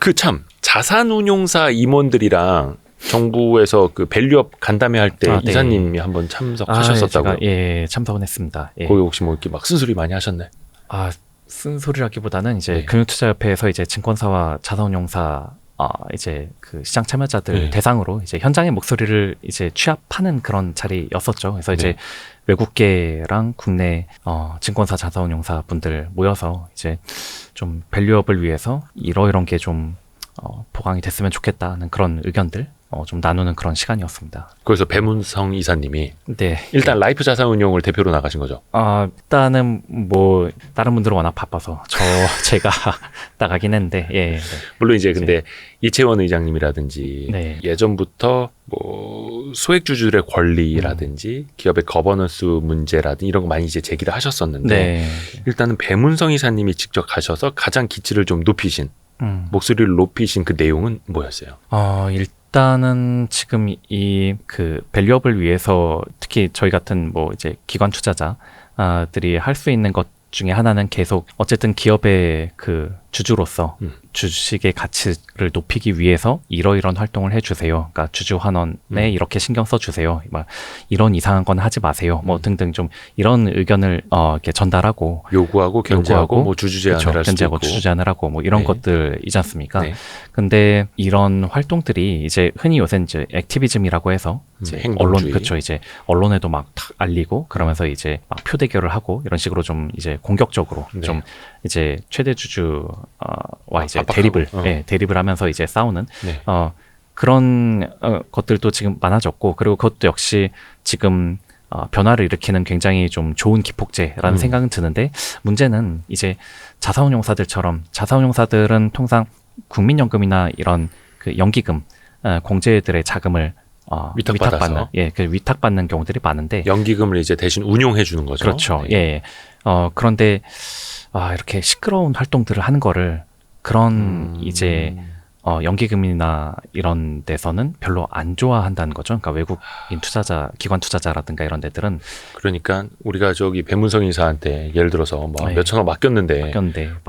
그 참 자산운용사 임원들이랑 정부에서 그 밸류업 간담회 할 때 네. 이사님이 한번 참석하셨었다고요? 제가, 참석은 했습니다. 예. 거기 혹시 뭐 이렇게 막 쓴소리 많이 하셨네? 쓴소리라기보다는 이제 네. 금융투자협회에서 이제 증권사와 자산운용사 이제 그 시장 참여자들 네. 대상으로 이제 현장의 목소리를 이제 취합하는 그런 자리였었죠. 그래서 이제 외국계랑 국내 증권사 자산운용사 분들 모여서 이제 좀 밸류업을 위해서 이런 게 좀 보강이 됐으면 좋겠다는 그런 의견들 좀 나누는 그런 시간이었습니다. 그래서 배문성 이사님이 네. 일단 라이프 자산운용을 대표로 나가신 거죠? 일단은 뭐 다른 분들은 워낙 바빠서 제가 나가긴 했는데 예. 물론 이제 근데 이채원 의장님이라든지 네. 예전부터 뭐 소액주주들의 권리라든지 기업의 거버넌스 문제라든지 이런 거 많이 이제 제기를 하셨었는데 네. 일단은 배문성 이사님이 직접 가셔서 가장 기치를 좀 높이신 목소리를 높이신 그 내용은 뭐였어요? 일단은 지금 이 그 밸류업을 위해서 특히 저희 같은 뭐 이제 기관 투자자들이 할 수 있는 것 중에 하나는 계속 어쨌든 기업의 그 주주로서 주식의 가치를 높이기 위해서 이러이런 활동을 해주세요. 그러니까 주주 환원에 이렇게 신경 써주세요. 막 이런 이상한 건 하지 마세요. 뭐 등등 좀 이런 의견을 이렇게 전달하고 요구하고 견제하고 뭐 주주 제안을 할 수도 견제하고 있고 주주 제안을 하고 뭐 이런 것들이지 않습니까? 네. 근데 이런 활동들이 이제 흔히 요새 이제 액티비즘이라고 해서 이제 행동주의. 이제 언론에도 막 탁 알리고 그러면서 이제 막 표대결을 하고 이런 식으로 좀 이제 공격적으로 좀 이제 최대 주주와 이제 대립을 하면서 이제 싸우는 그런 것들도 지금 많아졌고 그리고 그것도 역시 지금 변화를 일으키는 굉장히 좀 좋은 기폭제라는 생각은 드는데 문제는 이제 자산운용사들은 통상 국민연금이나 이런 그 연기금 공제들의 자금을 위탁받는 위탁받는 경우들이 많은데 연기금을 이제 대신 운용해 주는 거죠. 그렇죠. 예. 그런데 이렇게 시끄러운 활동들을 하는 거를 그런 이제 연기금이나 이런 데서는 별로 안 좋아한다는 거죠. 그러니까 외국인 투자자, 기관 투자자라든가 이런 데들은 그러니까 우리가 저기 배문성 이사한테 예를 들어서 뭐 몇천억 맡겼는데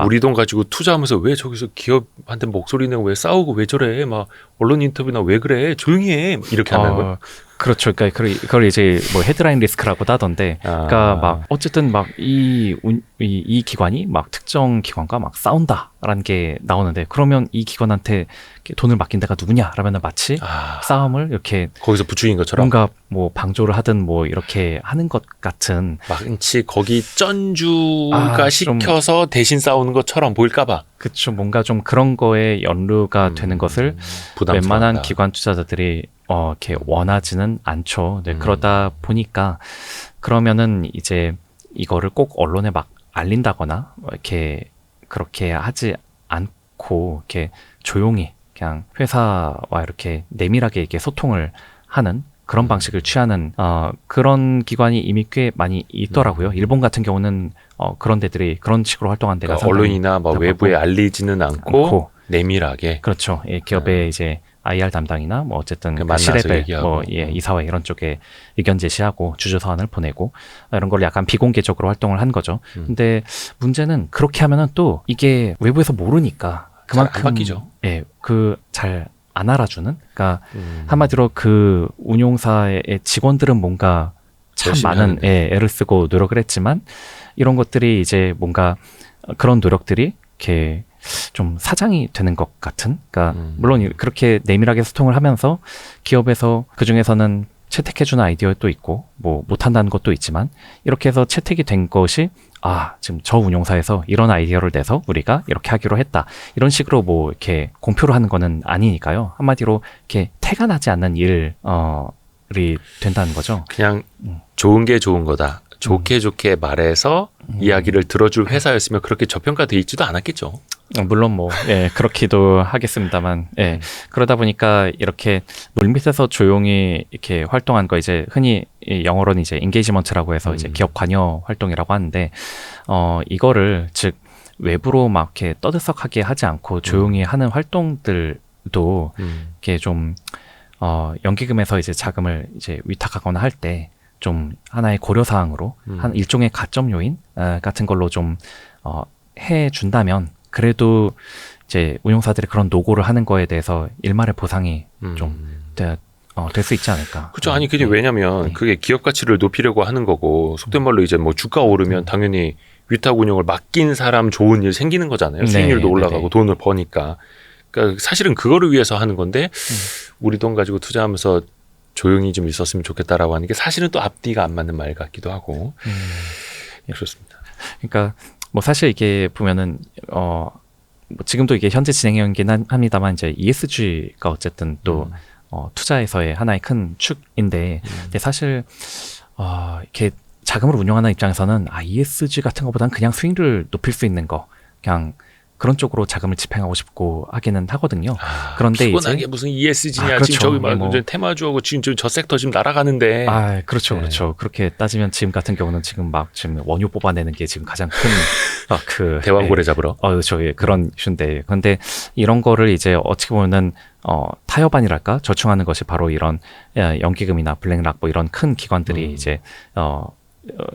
우리 돈 가지고 투자하면서 왜 저기서 기업한테 목소리 내고 왜 싸우고 왜 저래 막 언론 인터뷰나 왜 그래 조용히 해 이렇게 하는 거예요. 그렇죠. 그러니까 그걸 이제 뭐 헤드라인 리스크라고도 하던데, 그러니까 막 어쨌든 막 이 기관이 막 특정 기관과 막 싸운다라는 게 나오는데, 그러면 이 기관한테 돈을 맡긴 데가 누구냐라면 마치 싸움을 이렇게 거기서 부추긴 것처럼 뭔가 뭐 방조를 하든 뭐 이렇게 하는 것 같은 마치 거기 쩐주가 시켜서 대신 싸우는 것처럼 보일까봐. 그렇죠. 뭔가 좀 그런 거에 연루가 되는 것을 부담스럽다. 웬만한 기관 투자자들이 이렇게 원하지는 않죠. 네, 그러다 보니까 그러면은 이제 이거를 꼭 언론에 막 알린다거나 이렇게 그렇게 하지 않고 이렇게 조용히 그냥 회사와 이렇게 내밀하게 이렇게 소통을 하는 그런 방식을 취하는 그런 기관이 이미 꽤 많이 있더라고요. 일본 같은 경우는 그런 데들이 그런 식으로 활동한 데가 그러니까 언론이나 뭐 외부에 알리지는 않고 내밀하게 그렇죠. 예, 기업의 이제 IR 담당이나 뭐 어쨌든 그 C레벨 이사회 이런 쪽에 의견 제시하고 주주 사안을 보내고 이런 걸 약간 비공개적으로 활동을 한 거죠. 근데 문제는 그렇게 하면은 또 이게 외부에서 모르니까 그만큼 안 바뀌죠. 예, 그 잘 안 알아주는. 그러니까 한마디로 그 운용사의 직원들은 뭔가 참 많은 애를 쓰고 노력을 했지만 이런 것들이 이제 뭔가 그런 노력들이 이렇게 좀 사장이 되는 것 같은. 그러니까 물론 그렇게 내밀하게 소통을 하면서 기업에서 그 중에서는 채택해주는 아이디어도 있고 뭐 못한다는 것도 있지만 이렇게 해서 채택이 된 것이 지금 저 운용사에서 이런 아이디어를 내서 우리가 이렇게 하기로 했다. 이런 식으로 뭐 이렇게 공표를 하는 거는 아니니까요. 한마디로 이렇게 태가 나지 않는 일이 된다는 거죠. 그냥 좋은 게 좋은 거다. 좋게 말해서 이야기를 들어줄 회사였으면 그렇게 저평가돼 있지도 않았겠죠. 물론 뭐 그렇기도 하겠습니다만 그러다 보니까 이렇게 물밑에서 조용히 이렇게 활동한 거 이제 흔히 영어로는 이제 인게이지먼트라고 해서 이제 기업 관여 활동이라고 하는데 이거를 즉 외부로 막 이렇게 떠들썩하게 하지 않고 조용히 하는 활동들도 이렇게 좀 연기금에서 이제 자금을 이제 위탁하거나 할 때 좀 하나의 고려 사항으로 한 일종의 가점 요인 같은 걸로 좀 해준다면 그래도 이제 운용사들이 그런 노고를 하는 거에 대해서 일말의 보상이 좀 될 수 있지 않을까. 그렇죠. 아니 그게 왜냐면 그게 기업 가치를 높이려고 하는 거고 속된 말로 이제 뭐 주가 오르면 당연히 위탁 운용을 맡긴 사람 좋은 일 생기는 거잖아요. 수익률도 올라가고 돈을 버니까. 그러니까 사실은 그거를 위해서 하는 건데 우리 돈 가지고 투자하면서 조용히 좀 있었으면 좋겠다라고 하는 게 사실은 또 앞뒤가 안 맞는 말 같기도 하고 그렇습니다. 그러니까 뭐 사실 이게 보면은 뭐 지금도 이게 현재 진행형이긴 합니다만 이제 ESG가 어쨌든 또 투자에서의 하나의 큰 축인데 근데 사실 이렇게 자금을 운용하는 입장에서는 ESG 같은 것보다는 그냥 수익률을 높일 수 있는 거 그냥 그런 쪽으로 자금을 집행하고 싶고 하기는 하거든요. 그런데 피곤하게 이제 무슨 ESG냐 그렇죠. 지금 저기 뭐 테마주하고 지금 저 섹터 지금 날아가는데. 그렇죠, 그렇죠. 그렇게 따지면 지금 같은 경우는 지금 원유 뽑아내는 게 지금 가장 큰 대왕고래 잡으러. 그렇죠, 그런 이슈인데. 그런데 이런 거를 이제 어떻게 보면은 타협안이랄까 절충하는 것이 바로 이런 연기금이나 블랙락 뭐 이런 큰 기관들이 이제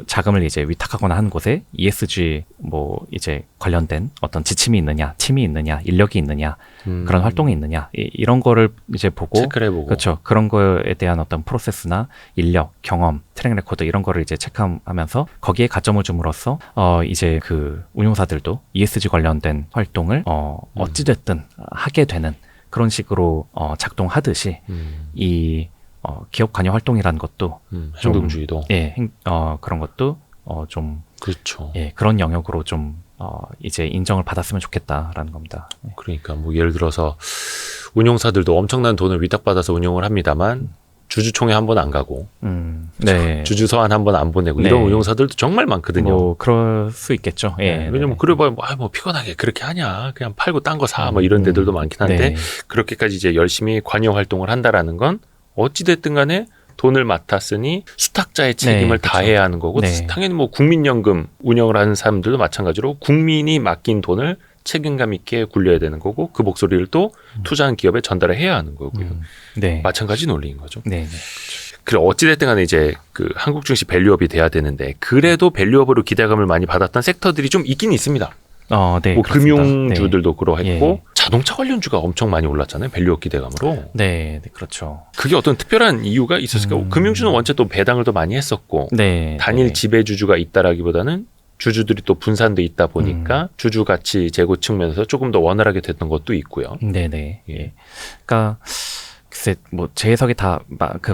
자금을 이제 위탁하거나 하는 곳에 ESG 뭐 이제 관련된 어떤 지침이 있느냐, 팀이 있느냐, 인력이 있느냐, 그런 활동이 있느냐 이런 거를 이제 보고 체크를 해보고 그렇죠. 그런 거에 대한 어떤 프로세스나 인력, 경험, 트랙 레코드 이런 거를 이제 체크하면서 거기에 가점을 줌으로써 이제 그 운용사들도 ESG 관련된 활동을 어찌 됐든 하게 되는 그런 식으로 작동하듯이 이 기업 관여 활동이라는 것도 행동주의도 그런 것도 좀 그렇죠. 그런 영역으로 좀 이제 인정을 받았으면 좋겠다라는 겁니다. 그러니까 뭐 예를 들어서 운용사들도 엄청난 돈을 위탁받아서 운용을 합니다만 주주총회 한 번 안 가고 주주 서한 한 번 안 보내고 이런 운용사들도 정말 많거든요. 뭐 그럴 수 있겠죠. 왜냐면 그래봐야 뭐 피곤하게 그렇게 하냐 그냥 팔고 딴 거 사 뭐 이런 데들도 많긴 한데 그렇게까지 이제 열심히 관여 활동을 한다라는 건 어찌됐든 간에 돈을 맡았으니 수탁자의 책임을 다해야 하는 거고 당연히 뭐 국민연금 운영을 하는 사람들도 마찬가지로 국민이 맡긴 돈을 책임감 있게 굴려야 되는 거고 그 목소리를 또 투자한 기업에 전달을 해야 하는 거고요. 마찬가지 논리인 거죠. 그래 어찌됐든 간에 이제 그 한국 증시 밸류업이 돼야 되는데 그래도 밸류업으로 기대감을 많이 받았던 섹터들이 좀 있긴 있습니다. 뭐 금융주들도 그러했고 자동차 관련주가 엄청 많이 올랐잖아요. 밸류업 기대감으로. 그렇죠. 그게 어떤 특별한 이유가 있었을까? 금융주는 원체 또 배당을 더 많이 했었고 단일 지배주주가 있다라기보다는 주주들이 또 분산돼 있다 보니까 주주 가치 제고 측면에서 조금 더 원활하게 됐던 것도 있고요. 그러니까 글쎄 뭐 제 해석이 다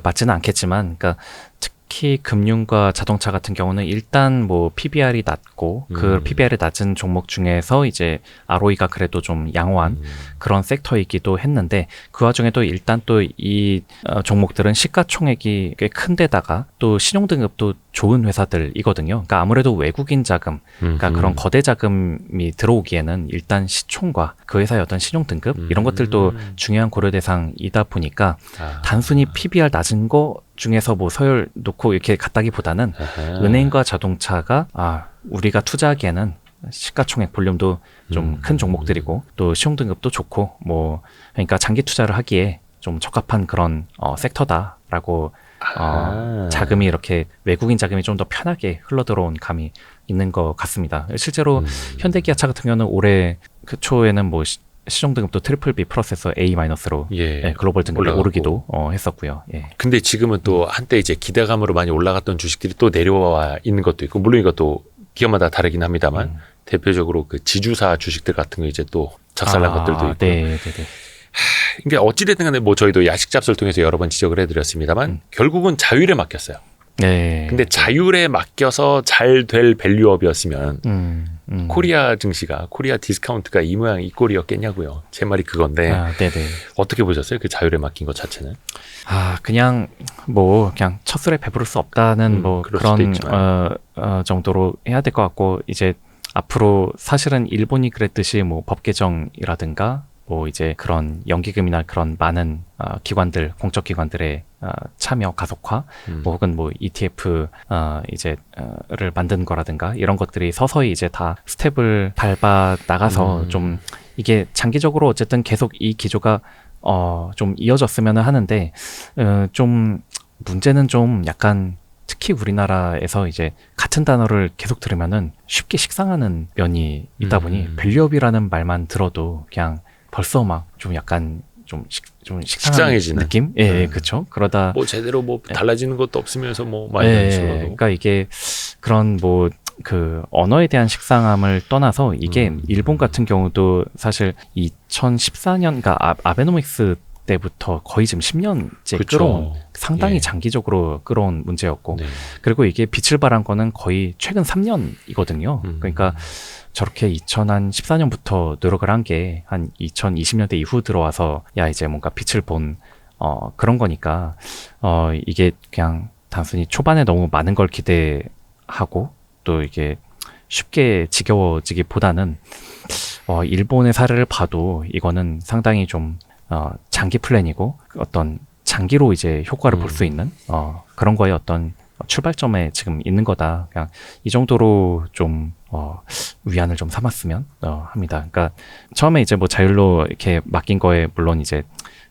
맞지는 않겠지만, 그러니까 특히 금융과 자동차 같은 경우는 일단 뭐 PBR이 낮고 그 PBR이 낮은 종목 중에서 이제 ROE가 그래도 좀 양호한 그런 섹터이기도 했는데 그 와중에도 일단 또 이 종목들은 시가총액이 꽤 큰데다가 또 신용등급도 좋은 회사들이거든요. 그러니까 아무래도 외국인 자금, 그러니까 그런 거대 자금이 들어오기에는 일단 시총과 그 회사의 어떤 신용등급 이런 것들도 중요한 고려 대상이다 보니까 단순히 PBR 낮은 거 중에서 뭐 서열 놓고 이렇게 갔다기보다는 은행과 자동차가 우리가 투자하기에는 시가총액 볼륨도 좀 큰 종목들이고 또 시용등급도 좋고 뭐 그러니까 장기 투자를 하기에 좀 적합한 그런 섹터다라고 자금이 이렇게 외국인 자금이 좀 더 편하게 흘러들어온 감이 있는 것 같습니다. 실제로 현대기아차 같은 경우는 올해 그 초에는 뭐 시종 등급도 트리플 B 플러스에서 A-로 글로벌 등급에 오르기도 했었고요. 근데 지금은 또 한때 이제 기대감으로 많이 올라갔던 주식들이 또 내려와 있는 것도 있고 물론 이것도 기업마다 다르긴 합니다만 대표적으로 그 지주사 주식들 같은 거 이제 또 작살난 것들도 있고. 그러니까 어찌됐든 간에 뭐 저희도 야식 잡설 통해서 여러 번 지적을 해드렸습니다만 결국은 자율에 맡겼어요. 근데 자율에 맡겨서 잘 될 밸류업이었으면 코리아 증시가 코리아 디스카운트가 이 모양 이 꼴이었겠냐고요. 제 말이 그건데 어떻게 보셨어요? 그 자율에 맡긴 것 자체는? 그냥 뭐 그냥 첫 술에 배부를 수 없다는 뭐 그런 정도로 해야 될 것 같고 이제 앞으로 사실은 일본이 그랬듯이 뭐 법 개정이라든가 뭐 이제 그런 연기금이나 그런 많은 기관들 공적 기관들의 참여 가속화 뭐 혹은 뭐 ETF 이제를 만든 거라든가 이런 것들이 서서히 이제 다 스텝을 밟아 나가서 좀 이게 장기적으로 어쨌든 계속 이 기조가 좀 이어졌으면 하는데 좀 문제는 좀 약간 특히 우리나라에서 이제 같은 단어를 계속 들으면은 쉽게 식상하는 면이 있다 보니 밸류업이라는 말만 들어도 그냥 벌써 막 좀 약간 좀 식상해지는 느낌? 예, 그렇죠. 그러다 뭐 제대로 뭐 달라지는 것도 없으면서 뭐 많이 달라지더라도. 그러니까 이게 그런 뭐 그 언어에 대한 식상함을 떠나서 이게 일본 같은 경우도 사실 2014년 그러니까 아베노믹스 때부터 거의 지금 10년째 그쵸. 끌어온 상당히 예. 장기적으로 끌어온 문제였고 네. 그리고 이게 빛을 발한 거는 거의 최근 3년이거든요. 그러니까 저렇게 2014년부터 노력을 한 게 한 2020년대 이후 들어와서 야 이제 뭔가 빛을 본 그런 거니까 이게 그냥 단순히 초반에 너무 많은 걸 기대하고 또 이게 쉽게 지겨워지기보다는 일본의 사례를 봐도 이거는 상당히 좀 장기 플랜이고 어떤 장기로 이제 효과를 볼 수 있는 그런 거에 어떤 출발점에 지금 있는 거다. 그냥 이 정도로 좀 위안을 좀 삼았으면 합니다. 그러니까 처음에 이제 뭐 자율로 이렇게 맡긴 거에 물론 이제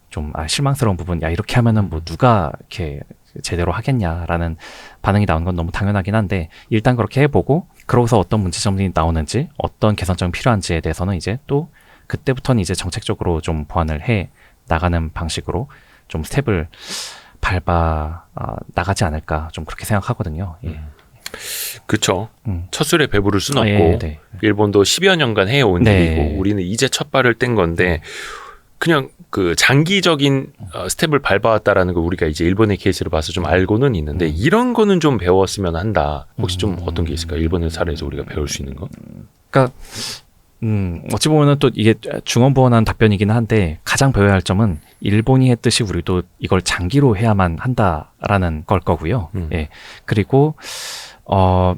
좀 실망스러운 부분, 야 이렇게 하면은 뭐 누가 이렇게 제대로 하겠냐라는 반응이 나오는 건 너무 당연하긴 한데 일단 그렇게 해보고 그러고서 어떤 문제점이 나오는지 어떤 개선점이 필요한지에 대해서는 이제 또 그때부터는 이제 정책적으로 좀 보완을 해 나가는 방식으로 좀 스텝을 밟아 나가지 않을까 좀 그렇게 생각하거든요. 예. 그렇죠. 첫 술에 배부를 순 없고 네. 일본도 10여 년간 해온 네. 일이고 우리는 이제 첫 발을 뗀 건데 그냥 그 장기적인 스텝을 밟아왔다라는 거 우리가 이제 일본의 케이스를 봐서 좀 알고는 있는데 이런 거는 좀 배웠으면 한다. 혹시 좀 어떤 게 있을까요? 일본의 사례에서 우리가 배울 수 있는 거? 그러니까 어찌 보면은 또 이게 중언부언한 답변이긴 한데 가장 배워야 할 점은 일본이 했듯이 우리도 이걸 장기로 해야만 한다라는 걸 거고요. 예. 그리고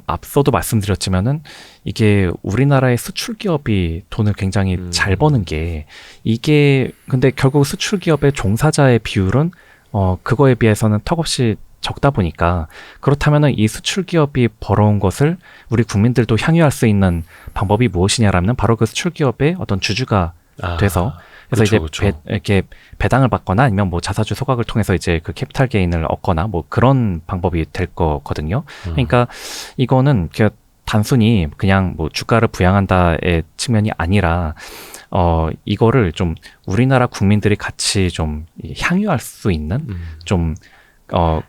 앞서도 말씀드렸지만은 이게 우리나라의 수출 기업이 돈을 굉장히 잘 버는 게 이게 근데 결국 수출 기업의 종사자의 비율은 그거에 비해서는 턱없이 적다 보니까 그렇다면은 이 수출 기업이 벌어온 것을 우리 국민들도 향유할 수 있는 방법이 무엇이냐라면 바로 그 수출 기업의 어떤 주주가 돼서 그래서 그쵸. 이제 이렇게 배당을 받거나 아니면 뭐 자사주 소각을 통해서 이제 그 캐피탈 게인을 얻거나 뭐 그런 방법이 될 거거든요. 그러니까 이거는 단순히 그냥 뭐 주가를 부양한다의 측면이 아니라 이거를 좀 우리나라 국민들이 같이 좀 향유할 수 있는 좀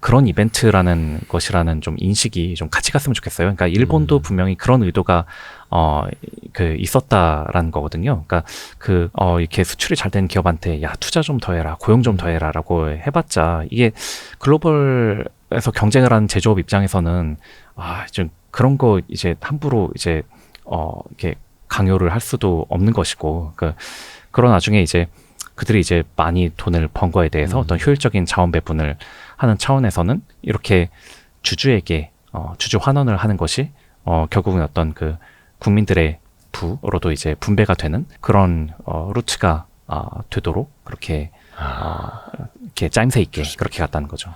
그런 이벤트라는 것이라는 좀 인식이 좀 같이 갔으면 좋겠어요. 그러니까 일본도 분명히 그런 의도가 있었다라는 거거든요. 그러니까 이렇게 수출이 잘 된 기업한테 야 투자 좀 더 해라, 고용 좀 더 해라라고 해봤자 이게 글로벌에서 경쟁을 하는 제조업 입장에서는 좀 그런 거 이제 함부로 이제 이렇게 강요를 할 수도 없는 것이고, 그런 와중에 이제 그들이 이제 많이 돈을 번 거에 대해서 어떤 효율적인 자원 배분을 하는 차원에서는 이렇게 주주에게 주주 환원을 하는 것이 결국은 어떤 그 국민들의 부로도 이제 분배가 되는 그런 루트가 되도록 그렇게 이렇게 짜임새 있게 그렇게 갔다는 거죠.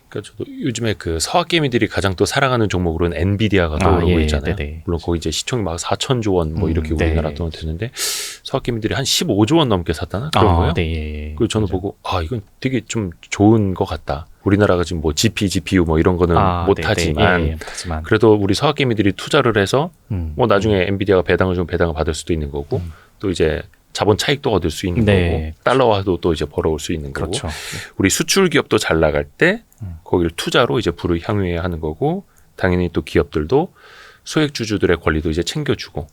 그러니까 저도 요즘에 그 서학개미들이 가장 또 사랑하는 종목으로는 엔비디아가 떠오르고 있잖아요. 네네. 물론 거기 이제 시총이 막 4천조 원 뭐 이렇게 우리나라 돈은 되는데 서학개미들이 한 15조 원 넘게 샀다나 그런 거예요. 네. 그리고 저는 보고 이건 되게 좀 좋은 것 같다. 우리나라가 지금 뭐 GPU 뭐 이런 거는 못하지만 그래도 우리 서학개미들이 투자를 해서 뭐 나중에 엔비디아가 배당을 주면 배당을 받을 수도 있는 거고 또 이제 자본 차익도 얻을 수 있는 거고 달러화도 또 이제 벌어올 수 있는 거고 그렇죠. 우리 수출 기업도 잘 나갈 때 거기를 투자로 이제 부를 향유해야 하는 거고 당연히 또 기업들도 소액 주주들의 권리도 이제 챙겨주고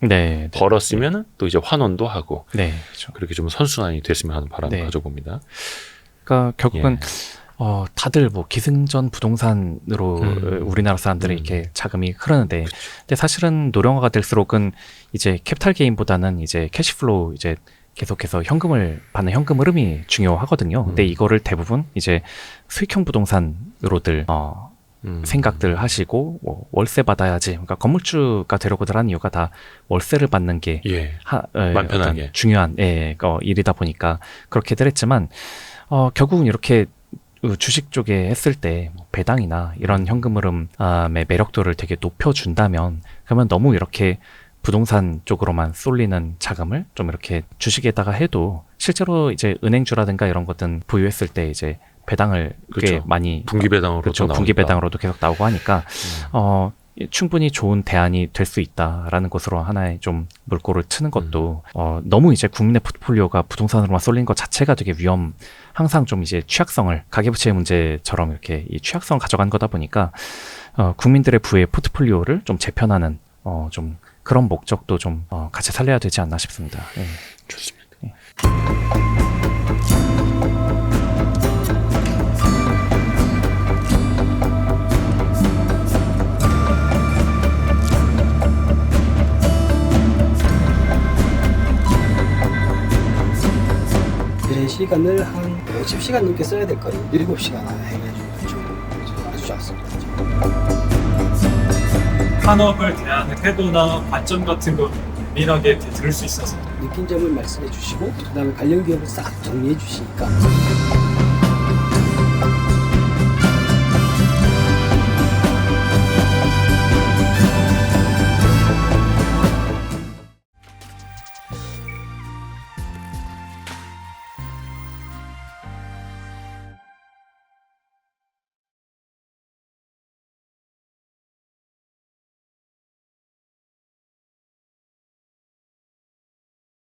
벌었으면은 또 이제 환원도 하고 그렇죠. 그렇게 좀 선순환이 됐으면 하는 바람을 가져봅니다. 그러니까 결국은 다들 뭐 기승전 부동산으로 우리나라 사람들이 이렇게 자금이 흐르는데, 근데 사실은 노령화가 될수록은 이제 캐피탈 게인보다는 이제 캐시플로우 이제 계속해서 현금을 받는 현금 흐름이 중요하거든요. 근데 이거를 대부분 이제 수익형 부동산으로들 생각들 하시고 뭐 월세 받아야지. 그러니까 건물주가 되려고들 하는 이유가 다 월세를 받는 게 마음 편하게 중요한 일이다 보니까 그렇게들 했지만 결국은 이렇게 주식 쪽에 했을 때 배당이나 이런 현금 흐름의 매력도를 되게 높여준다면 그러면 너무 이렇게 부동산 쪽으로만 쏠리는 자금을 좀 이렇게 주식에다가 해도 실제로 이제 은행주라든가 이런 것들은 보유했을 때 이제 배당을 꽤 그렇죠. 많이 분기 배당으로 그렇죠. 분기 배당으로도 계속 나오고 하니까 충분히 좋은 대안이 될 수 있다라는 것으로 하나의 좀 물꼬를 트는 것도 너무 이제 국민의 포트폴리오가 부동산으로만 쏠린 것 자체가 되게 항상 좀 이제 취약성을 가계부채 문제처럼 이렇게 이 취약성을 가져간 거다 보니까 국민들의 부의 포트폴리오를 좀 재편하는 좀 그런 목적도 좀 같이 살려야 되지 않나 싶습니다. 예. 좋습니다. 예. 시간을 한 50시간 넘게 써야 될 거예요. 7시간 해가지고 좀 아주 좋았습니다. 산업을 대하는 태도나 관점 같은 거 민하게 들을 수 있어서 느낀 점을 말씀해 주시고 그 다음에 관련 기업을 싹 정리해 주시니까